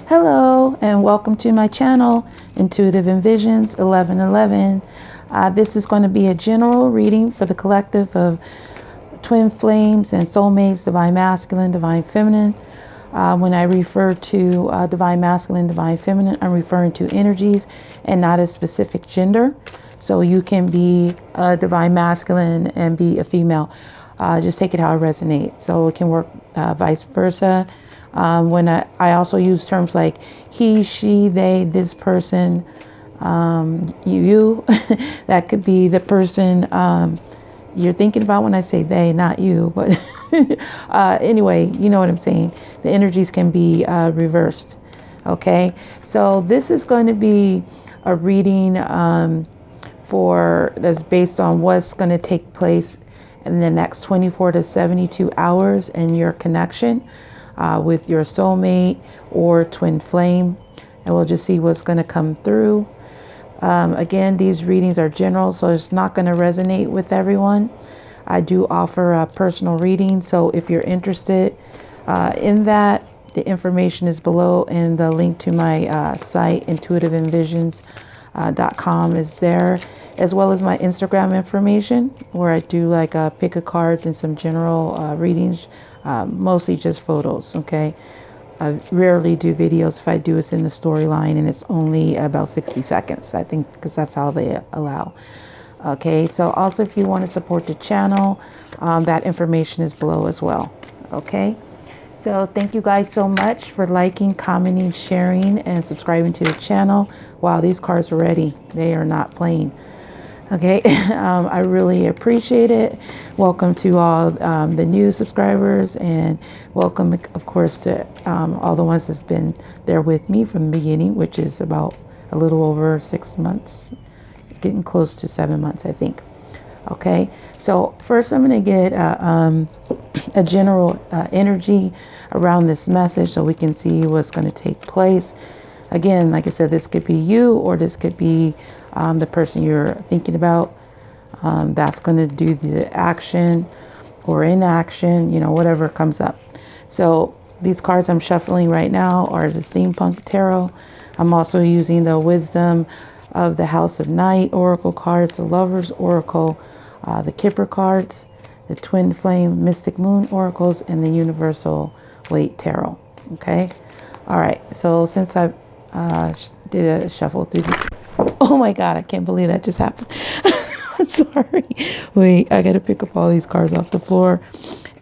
Hello and welcome to my channel, Intuitive Envisions 1111. This is going to be a general reading for the collective of twin flames and soulmates, divine masculine, divine feminine. When I refer to divine masculine, divine feminine, I'm referring to energies and not a specific gender. So you can be a divine masculine and be a female. Just take it how it resonates. So it can work vice versa. When I also use terms like he, she, they, this person, you, that could be the person you're thinking about when I say they, not you, but anyway, you know what I'm saying. The energies can be reversed. Okay, so this is going to be a reading that's based on what's going to take place in the next 24 to 72 hours in your connection with your soulmate or twin flame, and we'll just see what's going to come through. Again, these readings are general, so it's not going to resonate with everyone. I do offer a personal reading, so if you're interested in that, the information is below, and the link to my site, intuitiveenvisions.com, is there, as well as my Instagram information, where I do like a pick of cards and some general readings, mostly just photos. Okay, I rarely do videos. If I do, it's in the storyline, and it's only about 60 seconds, I think, because that's how they allow. Okay, so also if you want to support the channel, that information is below as well. Okay, so thank you guys so much for liking, commenting, sharing, and subscribing to the channel. Wow, these cards are ready. They are not playing. Okay, I really appreciate it. Welcome to all the new subscribers, and welcome, of course, to all the ones that's been there with me from the beginning, which is about a little over 6 months, getting close to 7 months, I think. Okay, so first I'm going to get a general energy around this message so we can see what's going to take place. Again, like I said, this could be you, or this could be the person you're thinking about. That's going to do the action or inaction, whatever comes up. So these cards I'm shuffling right now are the Steampunk Tarot. I'm also using the Wisdom of the House of Night Oracle cards, the Lover's Oracle, the Kipper cards, the Twin Flame Mystic Moon Oracles, and the Universal Weight Tarot. Okay. All right. So since I did a shuffle through this, oh my God, I can't believe that just happened. Sorry. Wait, I got to pick up all these cards off the floor.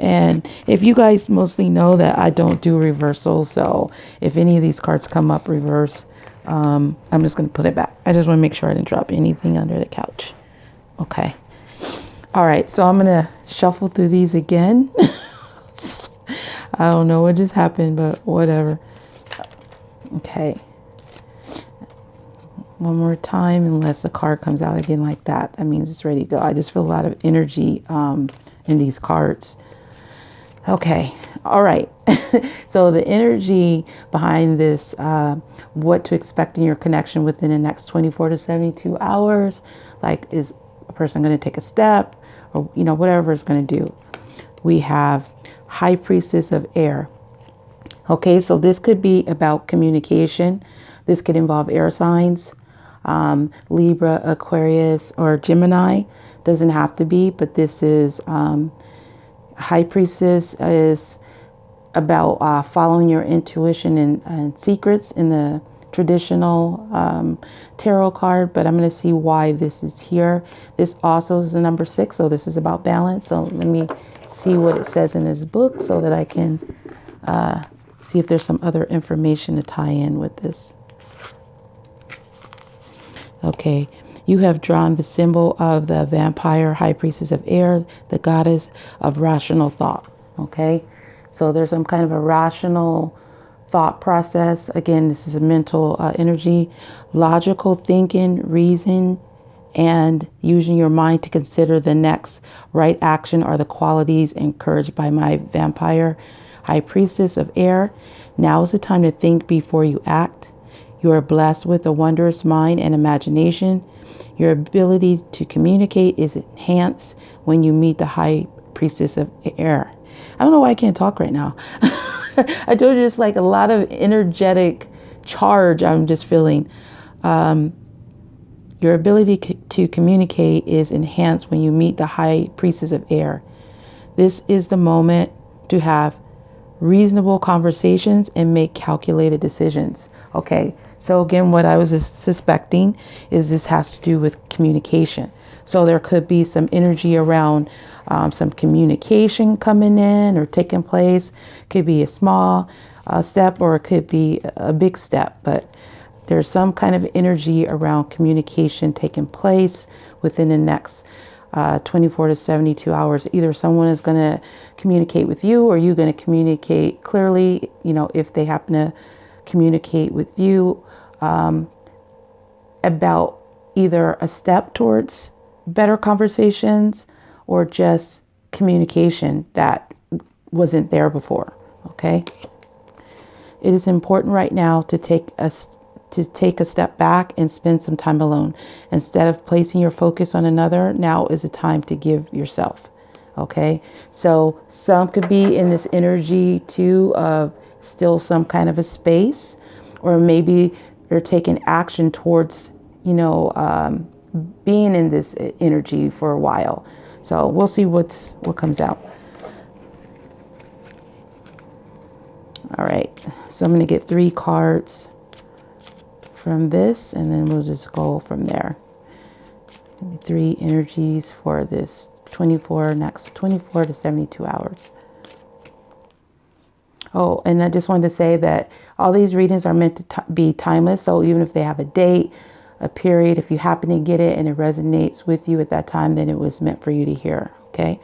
And if you guys mostly know that I don't do reversals, so if any of these cards come up reverse, I'm just going to put it back. I just want to make sure I didn't drop anything under the couch. Okay. All right. So I'm going to shuffle through these again. I don't know what just happened, but whatever. Okay. One more time, unless the card comes out again like that. That means it's ready to go. I just feel a lot of energy in these cards. Okay. All right. So the energy behind this, what to expect in your connection within the next 24 to 72 hours, like, is a person going to take a step, or, whatever it's going to do. We have High Priestess of Air. Okay. So this could be about communication. This could involve air signs. Libra, Aquarius, or Gemini. Doesn't have to be, but this is High Priestess is about following your intuition and secrets in the traditional tarot card, but I'm going to see why this is here. This also is the number 6, so this is about balance. So let me see what it says in this book so that I can see if there's some other information to tie in with this. Okay, you have drawn the symbol of the vampire, High Priestess of Air, the goddess of rational thought. Okay, so there's some kind of a rational thought process. Again, this is a mental energy, logical thinking, reason, and using your mind to consider the next right action are the qualities encouraged by my vampire, High Priestess of Air. Now is the time to think before you act. You are blessed with a wondrous mind and imagination. Your ability to communicate is enhanced when you meet the High Priestess of Air. I don't know why I can't talk right now. I told you it's like a lot of energetic charge I'm just feeling. Your ability to communicate is enhanced when you meet the high priestess of air. This is the moment to have reasonable conversations and make calculated decisions. Okay, so again, what I was suspecting is this has to do with communication. So there could be some energy around some communication coming in or taking place. Could be a small step or it could be a big step, but there's some kind of energy around communication taking place within the next 24 to 72 hours. Either someone is going to communicate with you or you're going to communicate clearly, if they happen to communicate with you about either a step towards better conversations or just communication that wasn't there before. Okay. It is important right now to take a step back and spend some time alone. Instead of placing your focus on another, now is the time to give yourself. Okay, so some could be in this energy too of still some kind of a space, or maybe they're taking action towards, being in this energy for a while. So we'll see what comes out. All right, so I'm going to get 3 cards from this, and then we'll just go from there. 3 energies for this next 24 to 72 hours. Oh, and I just wanted to say that all these readings are meant to be timeless. So even if they have a date, a period, if you happen to get it and it resonates with you at that time, then it was meant for you to hear. Okay.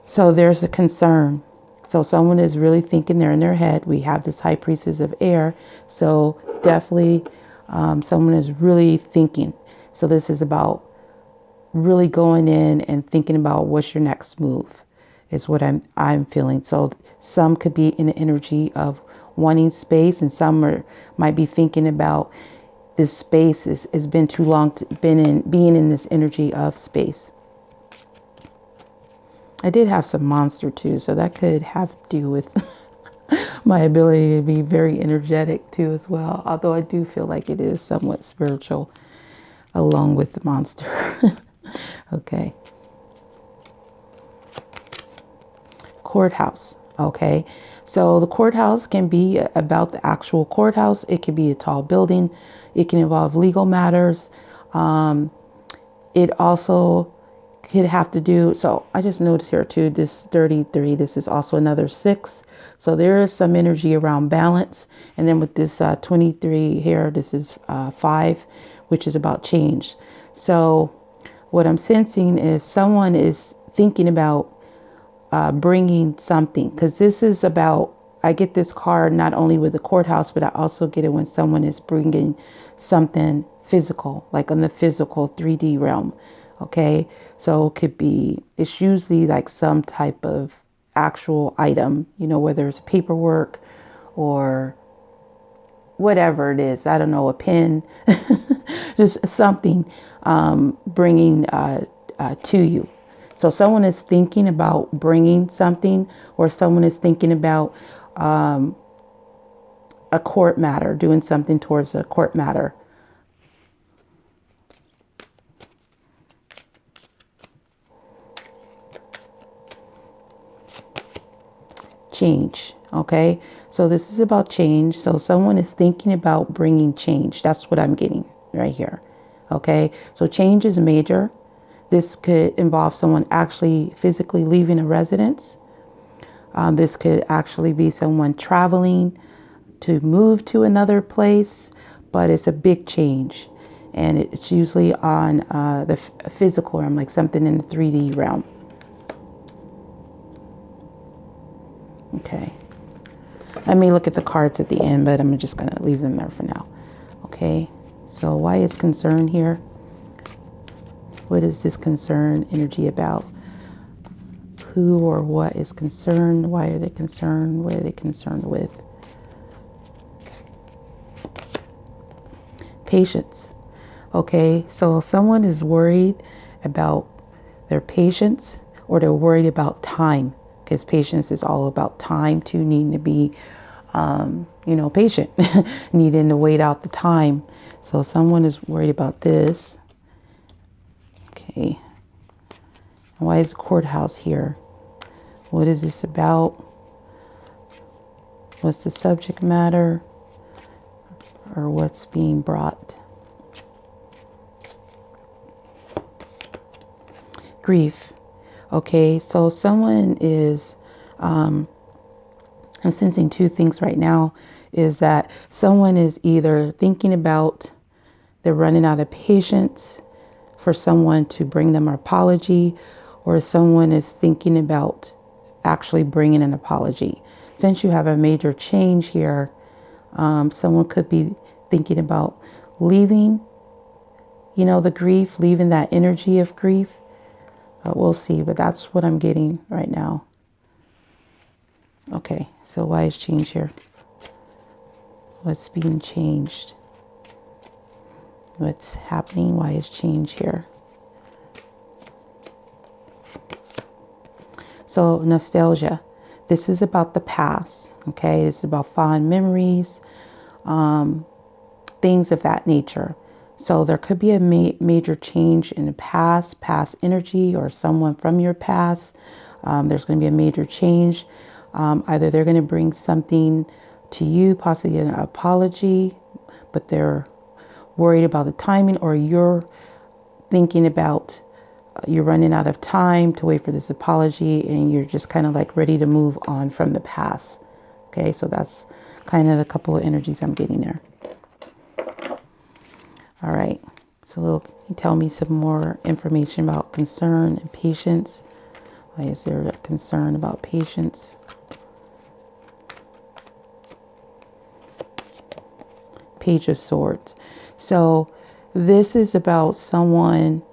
So there's a concern. So someone is really thinking, they're in their head. We have this high priestess of air. So definitely someone is really thinking. So this is about really going in and thinking about what's your next move is what I'm feeling. So some could be in the energy of wanting space, and some might be thinking about this space has been too long to being in this energy of space. I did have some monster too, so that could have to do with my ability to be very energetic too as well. Although I do feel like it is somewhat spiritual along with the monster. Okay. Courthouse. Okay. So the courthouse can be about the actual courthouse. It can be a tall building. It can involve legal matters. It also could have to do, so I just noticed here too, this 33, this is also another 6. So there is some energy around balance. And then with this 23 here, this is 5, which is about change. So what I'm sensing is someone is thinking about bringing something, because this is about, I get this card not only with the courthouse, but I also get it when someone is bringing something physical, like on the physical 3D realm. Okay, so it could be, it's usually like some type of actual item, whether it's paperwork or whatever it is. I don't know, a pen, just something bringing to you. So someone is thinking about bringing something, or someone is thinking about a court matter, doing something towards a court matter. Change. Okay, so this is about change. So someone is thinking about bringing change. That's what I'm getting right here. Okay, so change is major. This could involve someone actually physically leaving a residence. This could actually be someone traveling to move to another place, but it's a big change, and it's usually on the physical realm, like something in the 3D realm. Okay, I may look at the cards at the end, but I'm just going to leave them there for now. Okay, so why is concern here? What is this concern energy about? Who or what is concerned? Why are they concerned? What are they concerned with? Patience. Okay, so someone is worried about their patience, or they're worried about time, because patience is all about time too, needing to be patient, needing to wait out the time. So someone is worried about this. Okay. Why is the courthouse here? What is this about? What's the subject matter? Or what's being brought? Grief. Okay, so someone is, I'm sensing two things right now, is that someone is either thinking about they're running out of patience for someone to bring them an apology, or someone is thinking about actually bringing an apology. Since you have a major change here, someone could be thinking about leaving, the grief, leaving that energy of grief. We'll see, but that's what I'm getting right now. Okay, so why is change here? What's being changed? What's happening? Why is change here? So nostalgia. This is about the past. Okay, it's about fond memories, things of that nature. So there could be a major change in the past energy, or someone from your past. There's going to be a major change. Either they're going to bring something to you, possibly an apology, but they're worried about the timing, or you're thinking about you're running out of time to wait for this apology, and you're just kind of like ready to move on from the past. Okay, so that's kind of the couple of energies I'm getting there. All right, so can you tell me some more information about concern and patience? Why is there a concern about patience? Page of Swords. So this is about someone,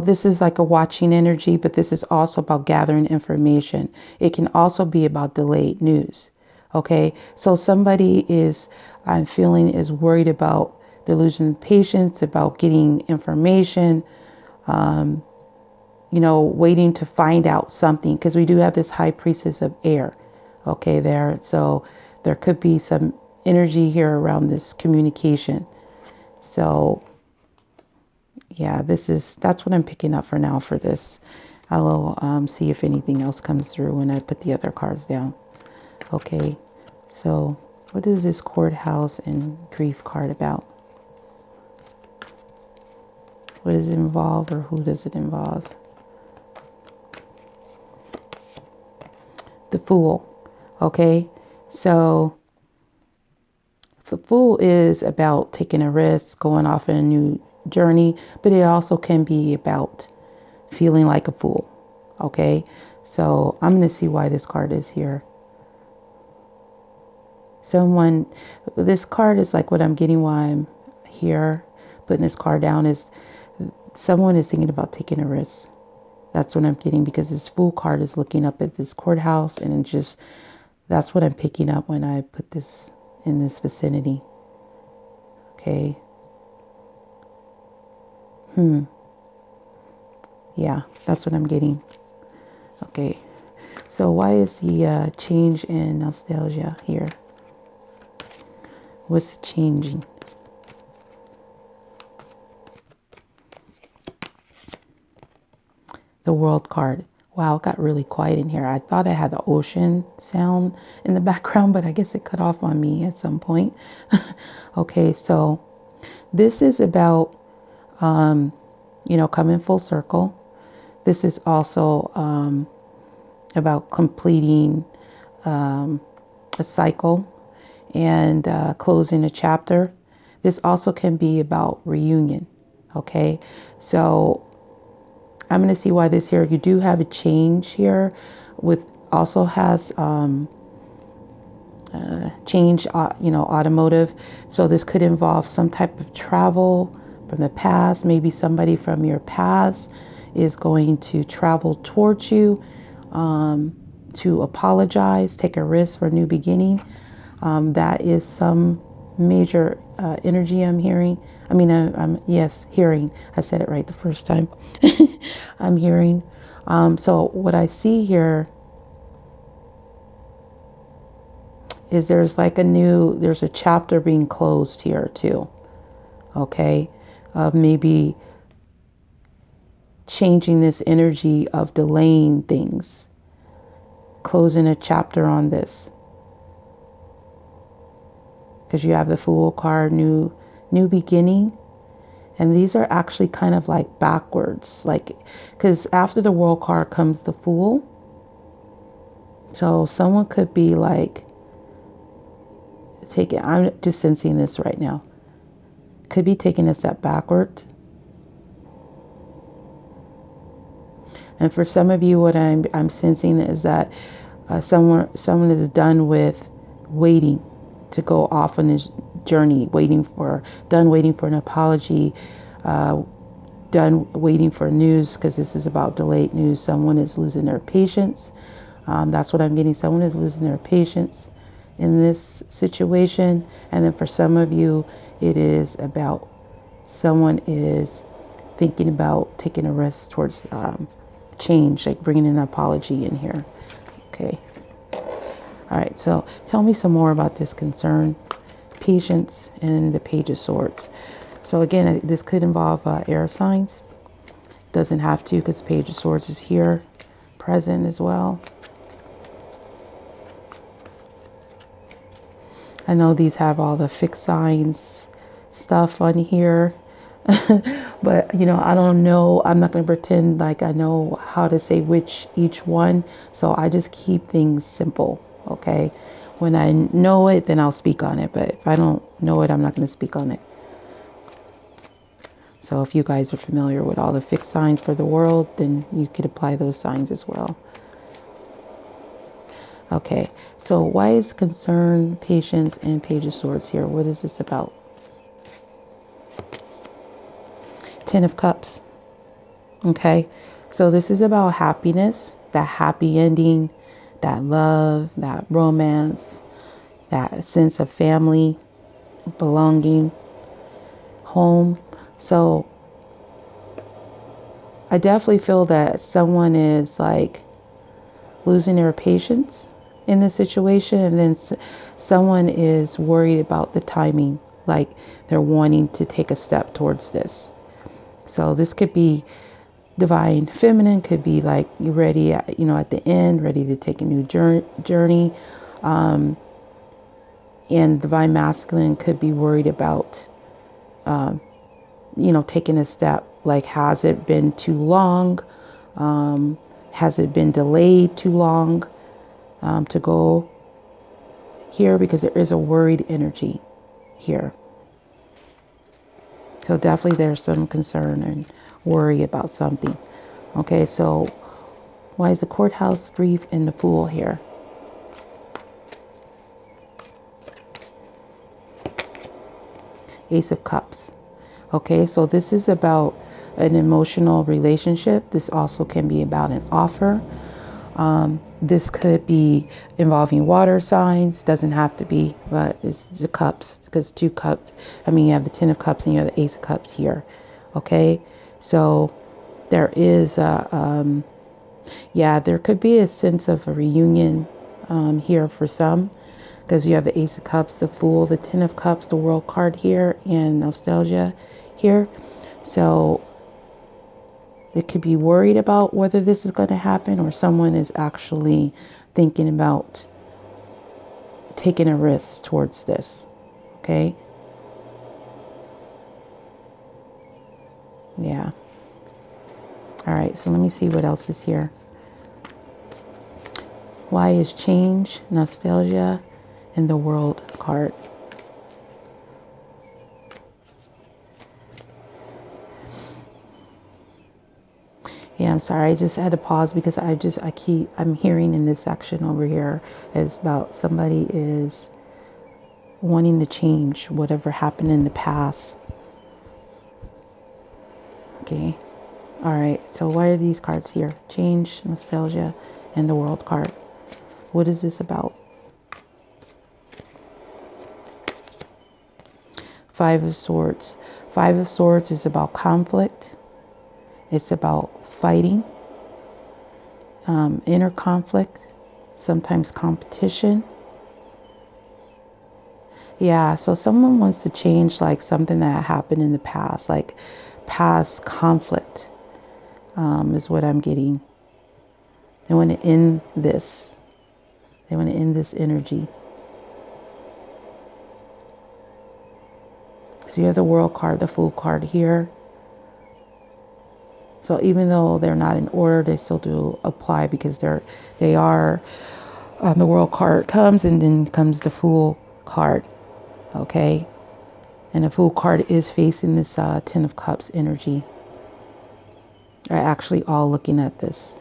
this is like a watching energy, but this is also about gathering information. It can also be about delayed news. Okay, so somebody is, I'm feeling, is worried about, they're losing patience, about getting information, waiting to find out something, because we do have this high priestess of air. Okay, there. So there could be some energy here around this communication. So yeah, that's what I'm picking up for now for this. I'll see if anything else comes through when I put the other cards down. Okay, so what is this courthouse and grief card about? What does it involve, or who does it involve? The Fool. Okay, so the Fool is about taking a risk, going off on a new journey, but it also can be about feeling like a fool. Okay, so I'm going to see why this card is here. This card is like what I'm getting why I'm here, putting this card down, is someone is thinking about taking a risk. That's what I'm getting, because this Fool card is looking up at this courthouse, and that's what I'm picking up when I put this in this vicinity. Okay. Yeah, that's what I'm getting. Okay. So why is the change in nostalgia here? What's changing? The World card. Wow, it got really quiet in here. I thought I had the ocean sound in the background, but I guess it cut off on me at some point. Okay, so this is about, coming full circle. This is also about completing a cycle and closing a chapter. This also can be about reunion. Okay, so I'm going to see why this here. You do have a change here, with also has change, automotive. So this could involve some type of travel from the past. Maybe somebody from your past is going to travel towards you to apologize, take a risk for a new beginning. That is some major energy I'm hearing. Hearing. I said it right the first time. I'm hearing. So what I see here, is there's a chapter being closed here too. Okay. Of maybe changing this energy of delaying things, closing a chapter on this. Because you have the Fool card, new beginning. And these are actually kind of like backwards, like, because after the World card comes the Fool. So someone could be like I'm just sensing this right now, could be taking a step backwards. And for some of you, what I'm sensing is that someone is done with waiting to go off on this journey, done waiting for an apology, done waiting for news, because this is about delayed news. Someone is losing their patience. That's what I'm getting. Someone is losing their patience in this situation. And then for some of you, it is about someone is thinking about taking a risk towards change, like bringing an apology in here. Okay. All right. So tell me some more about this concern, patience, and the Page of Swords. So again, this could involve air signs. Doesn't have to, because Page of Swords is here, present as well. I know these have all the fixed signs stuff on here. But, I don't know. I'm not going to pretend like I know how to say each one. So I just keep things simple. Okay. When I know it, then I'll speak on it. But if I don't know it, I'm not going to speak on it. So if you guys are familiar with all the fixed signs for the world, then you could apply those signs as well. Okay. So why is concern, patience, and Page of Swords here? What is this about? Ten of Cups. Okay, so this is about happiness, that happy ending, that love, that romance, that sense of family, belonging, home. So I definitely feel that someone is like losing their patience in this situation, and then someone is worried about the timing, like they're wanting to take a step towards this. So this could be divine feminine, could be like you're ready, at the end, ready to take a new journey. And divine masculine could be worried about, taking a step. Like, has it been too long? Has it been delayed too long to go here? Because there is a worried energy here. So definitely there's some concern and worry about something. Okay, so why is the Courthouse, grief, and the Fool here? Ace of Cups. Okay, so this is about an emotional relationship. This also can be about an offer. This could be involving water signs. Doesn't have to be, but it's the cups, because two cups. You have the Ten of Cups and you have the Ace of Cups here. Okay, so there is there could be a sense of a reunion here for some, because you have the Ace of Cups, the Fool, the Ten of Cups, the World card here, and nostalgia here. So they could be worried about whether this is going to happen, or someone is actually thinking about taking a risk towards this. Okay. Yeah. All right. So let me see what else is here. Why is change, nostalgia, and the World card? Yeah, I'm sorry. I just had to pause because I'm hearing in this section over here is about somebody is wanting to change whatever happened in the past. Okay. All right. So why are these cards here? Change, nostalgia, and the World card. What is this about? Five of Swords. Five of Swords is about conflict. It's about fighting, inner conflict, sometimes competition. Yeah, so someone wants to change like something that happened in the past, like past conflict, is what I'm getting. They want to end this. They want to end this energy. So you have the World card, the Fool card here. So even though they're not in order, they still do apply because they are. The World card comes, and then comes the Fool card. Okay, and the Fool card is facing this Ten of Cups energy. Are actually all looking at this.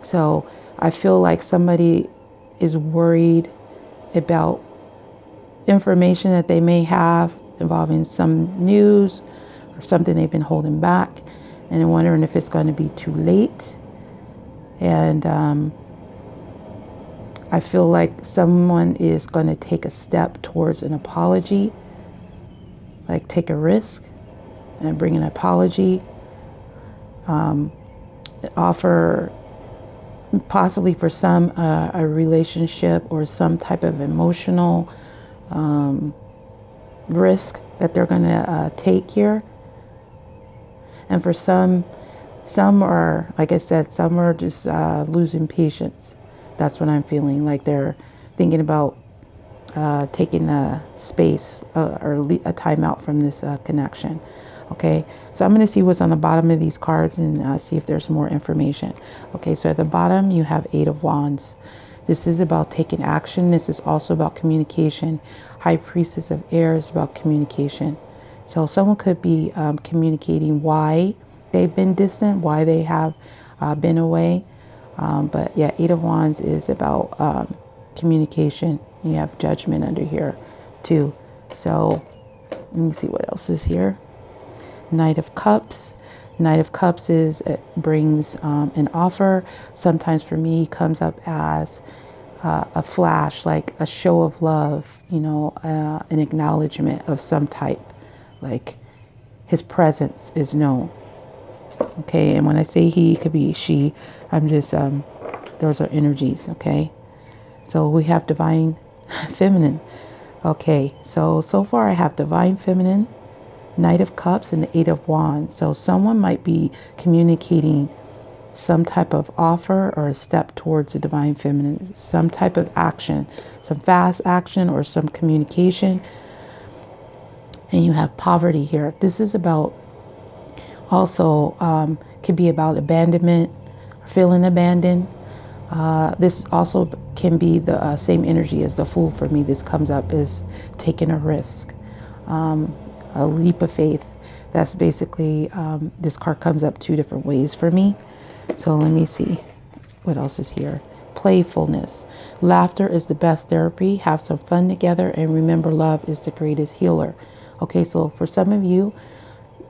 So I feel like somebody is worried about information that they may have involving some news or something they've been holding back, and wondering if it's going to be too late. And I feel like someone is going to take a step towards an apology, like take a risk and bring an apology, offer possibly for some a relationship or some type of emotional risk that they're going to take here. And for some are, like I said, some are just losing patience. That's what I'm feeling, like they're thinking about taking a space or a time out from this connection. Okay, so I'm going to see what's on the bottom of these cards and see if there's more information. Okay, so at the bottom you have Eight of Wands. This is about taking action. This is also about communication. High Priestess of Air is about communication. So someone could be communicating why they've been distant, why they have been away. But yeah, Eight of Wands is about communication. You have Judgment under here too. So let me see what else is here. Knight of Cups. Knight of Cups is, it brings an offer. Sometimes for me comes up as a flash, like a show of love, you know, an acknowledgement of some type, like his presence is known. Okay, and when I say he, it could be she. I'm just those are energies. Okay, so we have Divine Feminine. Okay, so far I have Divine Feminine, Knight of Cups, and the Eight of Wands. So someone might be communicating some type of offer or a step towards the Divine Feminine, some type of action, some fast action or some communication. And you have Poverty here. This is about also could be about abandonment, feeling abandoned. This also can be the same energy as the Fool for me. This comes up as taking a risk, a leap of faith. That's basically, this card comes up two different ways for me. So let me see what else is here. Playfulness. Laughter is the best therapy. Have some fun together, and remember, love is the greatest healer. Okay, so for some of you,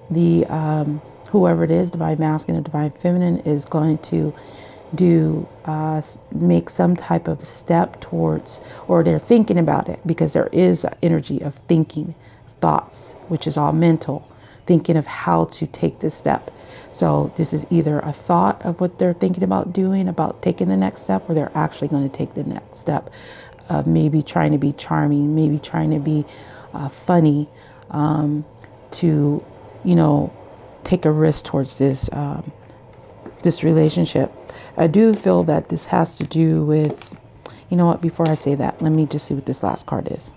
the whoever it is, Divine Masculine and Divine Feminine, is going to make some type of step towards, or they're thinking about it, because there is an energy of thinking, thoughts, which is all mental, thinking of how to take this step. So this is either a thought of what they're thinking about doing, about taking the next step, or they're actually going to take the next step of maybe trying to be charming, maybe trying to be funny, to, you know, take a risk towards this this relationship. I do feel that this has to do with, you know what, before I say that, let me just see what this last card is.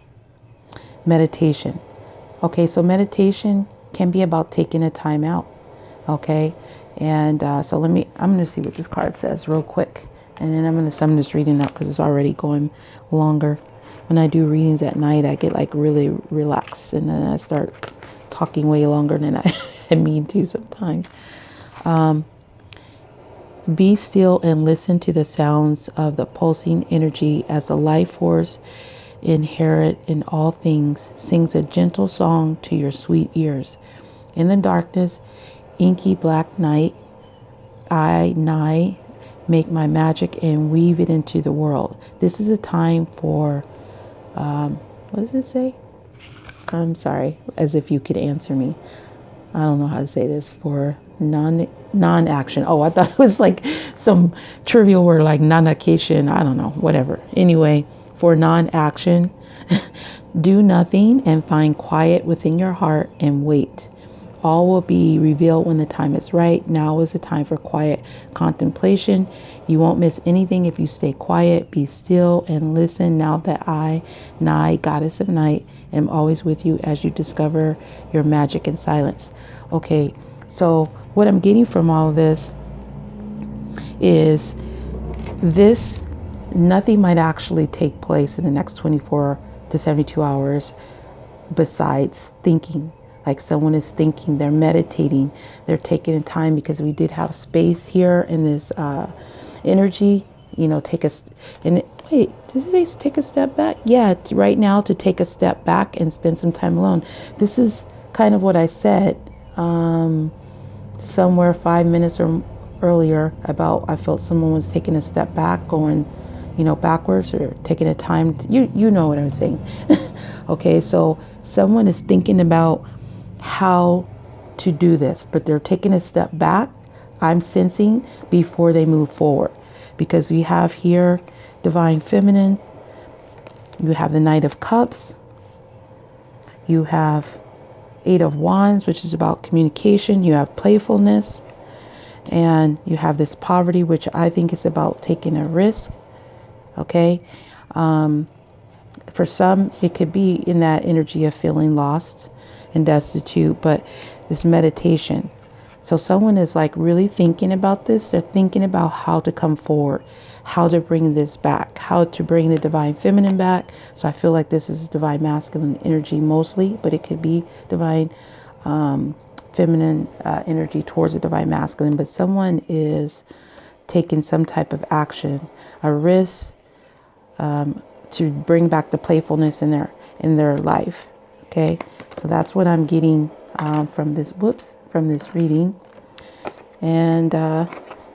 Meditation. Okay, so meditation can be about taking a time out. Okay, and so I'm going to see what this card says real quick, and then I'm going to sum this reading up because it's already going longer. When I do readings at night, I get like really relaxed, and then I start talking way longer than I mean to sometimes. Be still and listen to the sounds of the pulsing energy as the life force inherent in all things sings a gentle song to your sweet ears. In the darkness, inky black night, I nigh make my magic and weave it into the world. This is a time for, what does it say? I'm sorry, as if you could answer me. I don't know how to say this. For non-action. Oh, I thought it was like some trivial word like non-action. I don't know, whatever. Anyway, for non-action. Do nothing and find quiet within your heart and wait. All will be revealed when the time is right. Now is the time for quiet contemplation. You won't miss anything if you stay quiet, be still, and listen. Now that I, Nai, Goddess of Night, am always with you as you discover your magic in silence. Okay, so what I'm getting from all of this is this: nothing might actually take place in the next 24 to 72 hours besides thinking. Like someone is thinking, they're meditating, they're taking time, because we did have space here in this energy, you know, wait, does it say take a step back? Yeah, right now to take a step back and spend some time alone. This is kind of what I said somewhere 5 minutes or earlier about I felt someone was taking a step back, going, you know, backwards, or taking a time to, you know what I'm saying. Okay, so someone is thinking about how to do this, but they're taking a step back, I'm sensing, before they move forward, because we have here Divine Feminine, you have the Knight of Cups, you have Eight of Wands, which is about communication, you have playfulness, and you have this poverty, which I think is about taking a risk. Okay, for some it could be in that energy of feeling lost and destitute, but this meditation. So someone is like really thinking about this. They're thinking about how to come forward, how to bring this back, how to bring the Divine Feminine back. So I feel like this is Divine Masculine energy mostly, but it could be Divine Feminine energy towards the Divine Masculine. But someone is taking some type of action, a risk, to bring back the playfulness in their life. Okay, so that's what I'm getting from this reading. And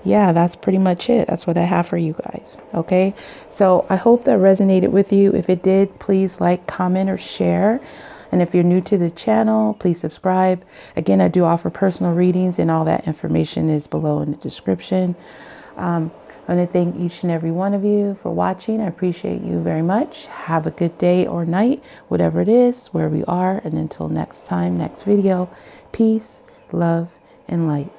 yeah, that's pretty much it. That's what I have for you guys. Okay, so I hope that resonated with you. If it did, please like, comment, or share. And if you're new to the channel, please subscribe. Again, I do offer personal readings, and all that information is below in the description. I want to thank each and every one of you for watching. I appreciate you very much. Have a good day or night, whatever it is, where we are. And until next time, next video, peace, love, and light.